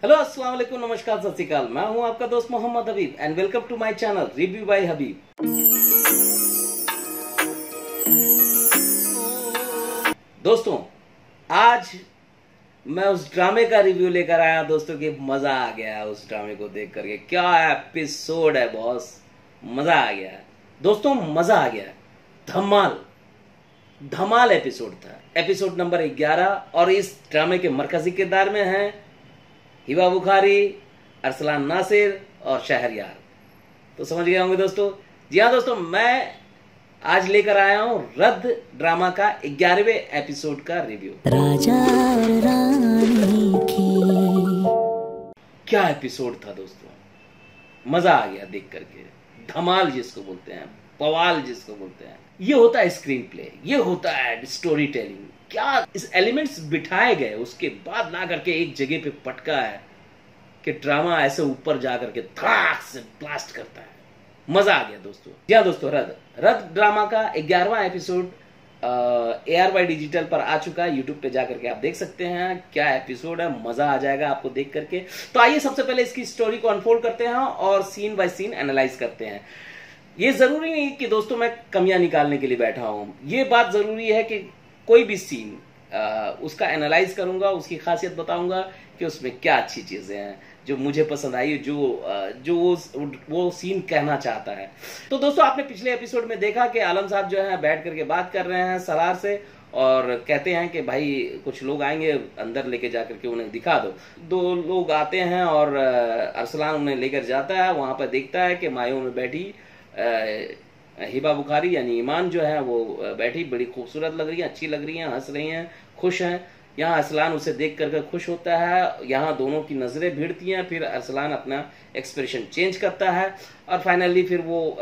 Hello अस्सलाम वालेकुम, नमस्कार, सत श्री अकाल। मैं हूं आपका दोस्त Mohammad Habib and welcome to my channel review by Habib. दोस्तों, आज मैं उस ड्रामे का रिव्यू लेकर आया दोस्तों कि मजा आ गया उस ड्रामे को देख करके। क्या एपिसोड है बॉस, मजा आ गया दोस्तों, मजा आ गया। धमाल धमाल एपिसोड था, एपिसोड नंबर 11। और इस ड्रामे के मरकजी किरदार में हैं हिबा बुखारी, अरसलान नासिर और शहरयार। तो समझ गए होंगे दोस्तों। जी हाँ दोस्तों, मैं आज लेकर आया हूं रद्द ड्रामा का 11वें एपिसोड का रिव्यू। राजा और रानी की क्या एपिसोड था दोस्तों, मजा आ गया देख करके। धमाल जिसको बोलते हैं, बवाल जिसको बोलते हैं, ये होता है स्क्रीन प्ले, ये होता है स्टोरी टेलिंग। क्या इस एलिमेंट्स बिठाए गए, उसके बाद ला करके एक जगह पे पटका है कि ड्रामा ऐसे ऊपर जा करके धड़ाक से ब्लास्ट करता है। मजा आ गया दोस्तों। जी हाँ दोस्तों, रद्द ड्रामा का 11वां एपिसोड ARY डिजिटल पर आ चुका है। यूट्यूब पे जाकर के आप देख सकते हैं। क्या एपिसोड है, मजा आ जाएगा आपको देख करके। तो आइए सबसे पहले इसकी स्टोरी को अनफोल्ड करते हैं और सीन बाय सीन एनालाइज करते हैं। ये जरूरी नहीं कि दोस्तों मैं कमियां निकालने के लिए बैठा हूं। ये बात जरूरी है कि कोई भी सीन उसका एनालाइज करूंगा, उसकी खासियत बताऊंगा कि उसमें क्या अच्छी चीजें हैं जो मुझे पसंद आई, जो वो सीन कहना चाहता है। तो दोस्तों, आपने पिछले एपिसोड में देखा कि आलम साहब जो है बैठ करके बात कर रहे हैं सलार से और कहते हैं कि भाई कुछ लोग आएंगे, अंदर लेके जाकर के उन्हें दिखा दो। दो लोग आते हैं और अरसलान उन्हें लेकर जाता है। वहां पर देखता है कि मायों में बैठी हिबा बुखारी यानी ईमान जो है वो बैठी, बड़ी खूबसूरत लग रही है, अच्छी लग रही है, हंस रही हैं, खुश हैं। यहाँ अरसलान उसे देख करके खुश होता है। यहाँ दोनों की नजरें भिड़ती हैं। फिर अरसलान अपना एक्सप्रेशन चेंज करता है और फाइनली फिर वो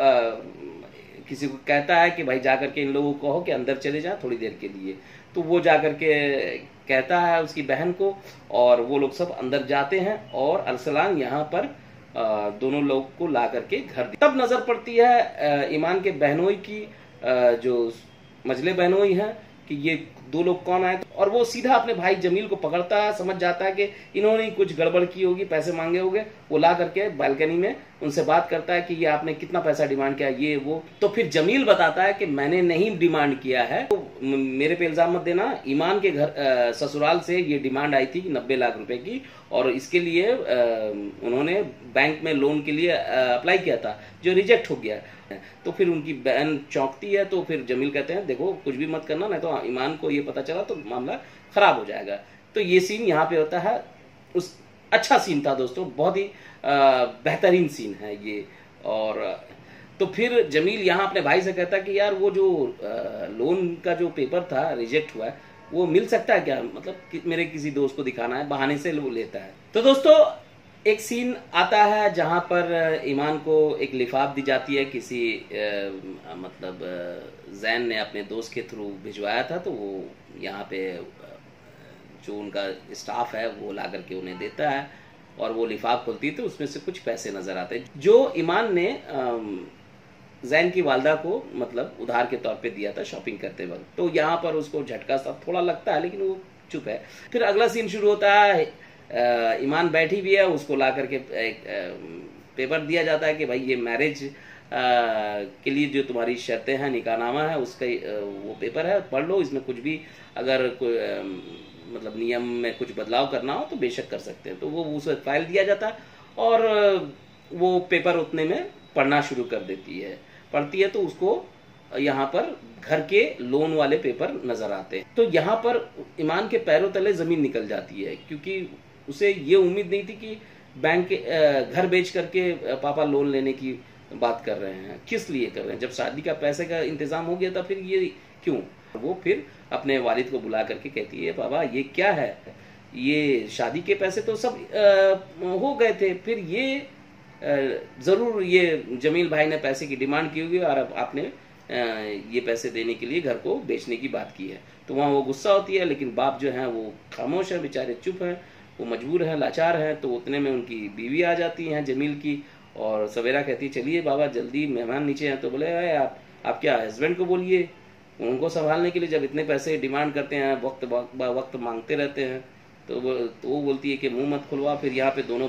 किसी को कहता है कि भाई जाकर के इन लोगों को कहो कि अंदर चले जाएं थोड़ी देर के लिए। तो वो जाकर के कहता है उसकी बहन को और वो लोग सब अंदर जाते हैं और अरसलान यहाँ पर दोनों लोग को ला करके घर। तब नजर पड़ती है ईमान के बहनोई की, जो मजले बहनोई हैं, कि ये दो लोग कौन आए। और वो सीधा अपने भाई जमील को पकड़ता है, समझ जाता है कि इन्होंने कुछ गड़बड़ की होगी, पैसे मांगे होंगे। वो ला करके बालकनी में उनसे बात करता है कि ये आपने कितना पैसा डिमांड किया, ये वो। तो फिर जमील बताता है कि मैंने नहीं डिमांड किया है, तो मेरे पे इल्जाम मत देना। ईमान के घर ससुराल से ये डिमांड आई थी 90 लाख रुपए की और इसके लिए उन्होंने बैंक में लोन के लिए अप्लाई किया था जो रिजेक्ट हो गया। तो फिर उनकी बहन चौंकती है। तो फिर जमील कहते हैं देखो कुछ भी मत करना, नहीं तो ईमान को ये पता चला तो मामला खराब हो जाएगा। तो ये सीन यहाँ पे होता है। उस अच्छा सीन था दोस्तों, बहुत ही बेहतरीन सीन है ये। और तो फिर जमील यहाँ अपने भाई से कहता है कि यार वो जो लोन का जो पेपर था रिजेक्ट हुआ है, वो मिल सकता है क्या, मतलब मेरे किसी दोस्त को दिखाना है, बहाने से वो लेता है। तो दोस्तों, एक सीन आता है जहां पर ईमान को एक लिफाफ दी जाती है, किसी मतलब जैन ने अपने दोस्त के थ्रू भिजवाया था। तो वो यहाँ पे जो उनका स्टाफ है वो ला करके उन्हें देता है और वो लिफाफ खुलती है तो उसमें से कुछ पैसे नजर आते हैं जो ईमान ने जैन की वालदा को मतलब उधार के तौर पे दिया था शॉपिंग करते वक्त। तो यहाँ पर उसको झटका सा थोड़ा लगता है लेकिन वो चुप है। फिर अगला सीन शुरू होता है। ईमान बैठी भी है, उसको ला करके एक पेपर दिया जाता है कि भाई ये मैरिज के लिए जो तुम्हारी शर्तें हैं, निकाहनामा है, उसका वो पेपर है, पढ़ लो। इसमें कुछ भी अगर कोई मतलब नियम में कुछ बदलाव करना हो तो बेशक कर सकते हैं। तो वो उसे फाइल दिया जाता है और वो पेपर उतने में पढ़ना शुरू कर देती है। पढ़ती है तो उसको यहाँ पर घर के लोन वाले पेपर नजर आते हैं। तो यहाँ पर ईमान के पैरों तले जमीन निकल जाती है क्योंकि उसे ये उम्मीद नहीं थी कि बैंक के घर बेच करके पापा लोन लेने की बात कर रहे हैं। किस लिए कर रहे हैं, जब शादी का पैसे का इंतजाम हो गया था फिर ये क्यों। वो फिर अपने वालिद को बुला करके कहती है पापा ये क्या है, ये शादी के पैसे तो सब हो गए थे, फिर ये जरूर ये जमील भाई ने पैसे की डिमांड की होगी और अब आपने ये पैसे देने के लिए घर को बेचने की बात की है। तो वहाँ वो गुस्सा होती है लेकिन बाप जो है वो खामोश है, बेचारे चुप हैं, वो मजबूर है, लाचार है। तो उतने में उनकी बीवी आ जाती है जमील की और सवेरा कहती है चलिए बाबा जल्दी मेहमान नीचे हैं। तो बोले आप क्या हस्बैंड को बोलिए, उनको संभालने के लिए जब इतने पैसे डिमांड करते हैं, वक्त मांगते रहते हैं तो वो बोलती है कि मुंह मत खुलवा। फिर यहाँ पे दोनों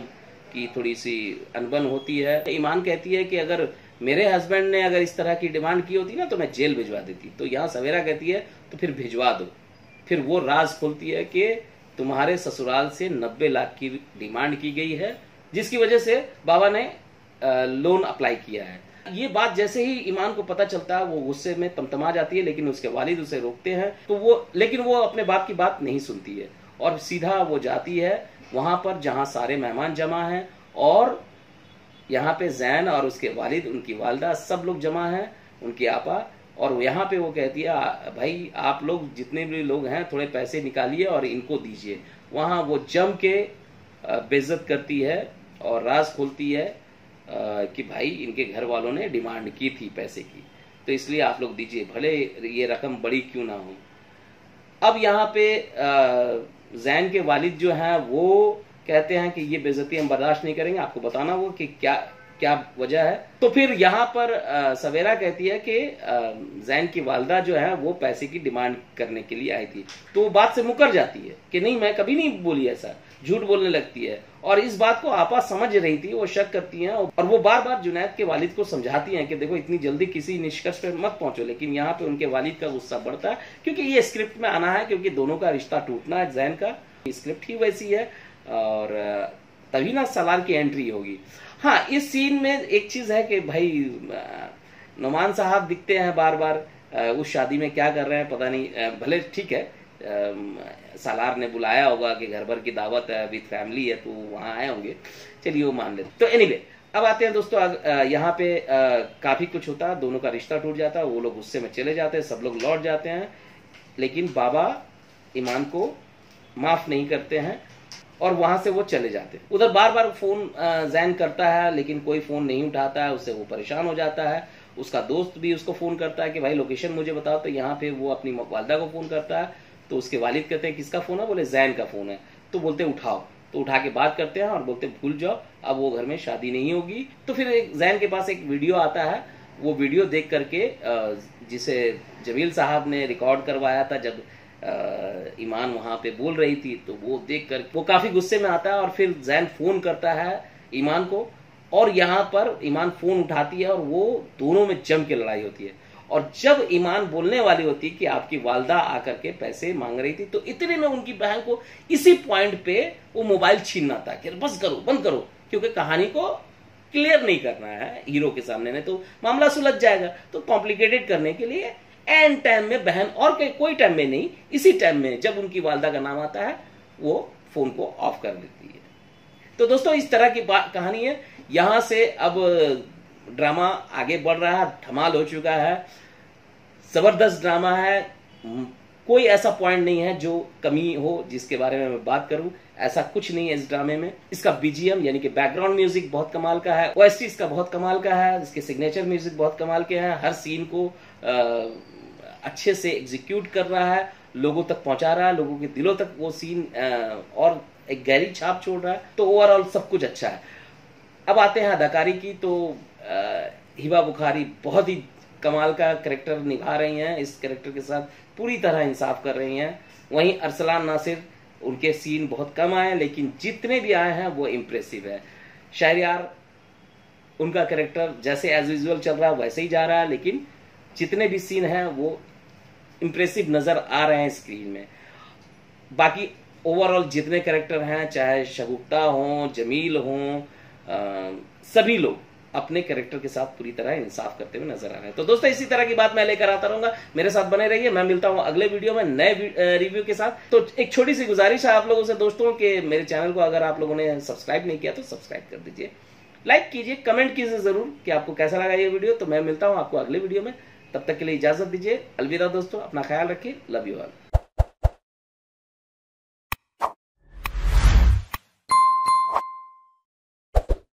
की थोड़ी सी अनबन होती है। ईमान कहती है कि अगर मेरे हस्बैंड ने अगर इस तरह की डिमांड की होती ना तो मैं जेल भिजवा देती। तो यहाँ सवेरा कहती है तो फिर भिजवा दो। फिर वो राज खोलती है कि तुम्हारे ससुराल से 90 लाख की डिमांड की गई है, जिसकी वजह से बाबा ने लोन अप्लाई किया है। ये बात जैसे ही ईमान को पता चलता है वो गुस्से में तमतमा जाती है, लेकिन उसके वालिद उसे रोकते हैं। तो लेकिन वो अपने बाप की बात नहीं सुनती है और सीधा वो जाती है वहां पर जहां सारे मेहमान जमा हैं और यहाँ पे जैन और उसके वालिद, उनकी वालदा, सब लोग जमा हैं, उनकी आपा। और यहाँ पे वो कहती है भाई आप लोग जितने भी लोग हैं थोड़े पैसे निकालिए और इनको दीजिए। वहां वो जम के बेइज्जत करती है और राज खोलती है कि भाई इनके घर वालों ने डिमांड की थी पैसे की, तो इसलिए आप लोग दीजिए, भले ये रकम बड़ी क्यों ना हो। अब यहाँ पे जैन के वालिद जो हैं वो कहते हैं कि ये बेइज्जती हम बर्दाश्त नहीं करेंगे, आपको बताना वो कि क्या क्या वजह है। तो फिर यहाँ पर सवेरा कहती है कि जैन की वालदा जो है वो पैसे की डिमांड करने के लिए आई थी। तो वो बात से मुकर जाती है कि नहीं मैं कभी नहीं बोली, ऐसा झूठ बोलने लगती है। और इस बात को आपा समझ रही थी, वो शक करती हैं और वो बार बार जुनैद के वालिद को समझाती हैं कि देखो इतनी जल्दी किसी निष्कर्ष पे मत पहुंचो। लेकिन यहाँ पे उनके वालिद का गुस्सा बढ़ता है क्योंकि ये स्क्रिप्ट में आना है, क्योंकि दोनों का रिश्ता टूटना है। जैन का स्क्रिप्ट ही वैसी है और तभी ना सलार की एंट्री होगी। हाँ, इस सीन में एक चीज है कि भाई नुमान साहब दिखते हैं बार बार। उस शादी में क्या कर रहे हैं पता नहीं, भले ठीक है सालार ने बुलाया होगा कि घर भर की दावत है, विद फैमिली है, तो वहां आए होंगे, चलिए वो मान लेते। तो एनीवे अब आते हैं दोस्तों, यहाँ पे काफी कुछ होता है, दोनों का रिश्ता टूट जाता है, वो लोग गुस्से में चले जाते हैं, सब लोग लौट जाते हैं, लेकिन बाबा ईमान को माफ नहीं करते हैं और वहां से वो चले जाते हैं। उधर बार बार फोन जैन करता है लेकिन कोई फोन नहीं उठाता है, उससे वो परेशान हो जाता है। उसका दोस्त भी उसको फोन करता है कि भाई लोकेशन मुझे बताओ, तो यहाँ पे वो अपनी वालदा को फोन करता है। तो उसके वालिद कहते हैं किसका फोन है, बोले जैन का फोन है। तो बोलते उठाओ, तो उठा के बात करते हैं और बोलते भूल जाओ, अब वो घर में शादी नहीं होगी। तो फिर जैन के पास एक वीडियो आता है, वो वीडियो देख करके जिसे जमील साहब ने रिकॉर्ड करवाया था जब ईमान वहां पे बोल रही थी, तो वो देख कर वो काफी गुस्से में आता है और फिर जैन फोन करता है ईमान को और यहाँ पर ईमान फोन उठाती है और वो दोनों में जम के लड़ाई होती है। और जब ईमान बोलने वाली होती है कि आपकी वालदा आकर के पैसे मांग रही थी, तो इतने में उनकी बहन को इसी पॉइंट पे वो मोबाइल छीनना था कि बस करो, बंद करो, क्योंकि कहानी को क्लियर नहीं करना है हीरो के सामने, नहीं तो मामला सुलझ जाएगा। तो कॉम्प्लिकेटेड करने के लिए एंड टाइम में बहन, और कोई टाइम में नहीं, इसी टाइम में जब उनकी वालदा का नाम आता है वो फोन को ऑफ कर देती है। तो दोस्तों इस तरह की कहानी है। यहां से अब ड्रामा आगे बढ़ रहा है, धमाल हो चुका है, जबरदस्त ड्रामा है। कोई ऐसा पॉइंट नहीं है जो कमी हो जिसके बारे में मैं बात करूं, ऐसा कुछ नहीं है इस ड्रामे में। इसका बीजीएम यानी कि बैकग्राउंड म्यूजिक बहुत कमाल का है, ओएसटी इसका बहुत कमाल का है, इसके सिग्नेचर म्यूजिक बहुत कमाल के हैं, हर सीन को अच्छे से एग्जीक्यूट कर रहा है, लोगों तक पहुंचा रहा है, लोगों के दिलों तक वो सीन और एक गहरी छाप छोड़ रहा है। तो ओवरऑल सब कुछ अच्छा है। अब आते हैं अदाकारी की, तो हिबा बुखारी बहुत ही कमाल का कैरेक्टर निभा रही हैं, इस कैरेक्टर के साथ पूरी तरह इंसाफ कर रही हैं। वहीं अरसलान नासिर, उनके सीन बहुत कम आए लेकिन जितने भी आए हैं वो इम्प्रेसिव है। शहरयार, उनका कैरेक्टर जैसे एज यूजुअल चल रहा है वैसे ही जा रहा है, लेकिन जितने भी सीन हैं वो इम्प्रेसिव नजर आ रहे हैं स्क्रीन में। बाकी ओवरऑल जितने कैरेक्टर हैं, चाहे शगुफ्ता हो, जमील हो, सभी लोग अपने कैरेक्टर के साथ पूरी तरह इंसाफ करते हुए नजर आ रहे हैं। तो दोस्तों इसी तरह की बात मैं लेकर आता रहूंगा, मेरे साथ बने रहिए। मैं मिलता हूं अगले वीडियो में नए रिव्यू के साथ। तो एक छोटी सी गुजारिश है आप लोगों से दोस्तों कि मेरे चैनल को अगर आप लोगों ने सब्सक्राइब नहीं किया तो सब्सक्राइब कर दीजिए, लाइक कीजिए, कमेंट कीजिए जरूर कि आपको कैसा लगा ये वीडियो। तो मैं मिलता हूं आपको अगले वीडियो में, तब तक के लिए इजाजत दीजिए, अलविदा दोस्तों, अपना ख्याल रखिए, लव यू ऑल।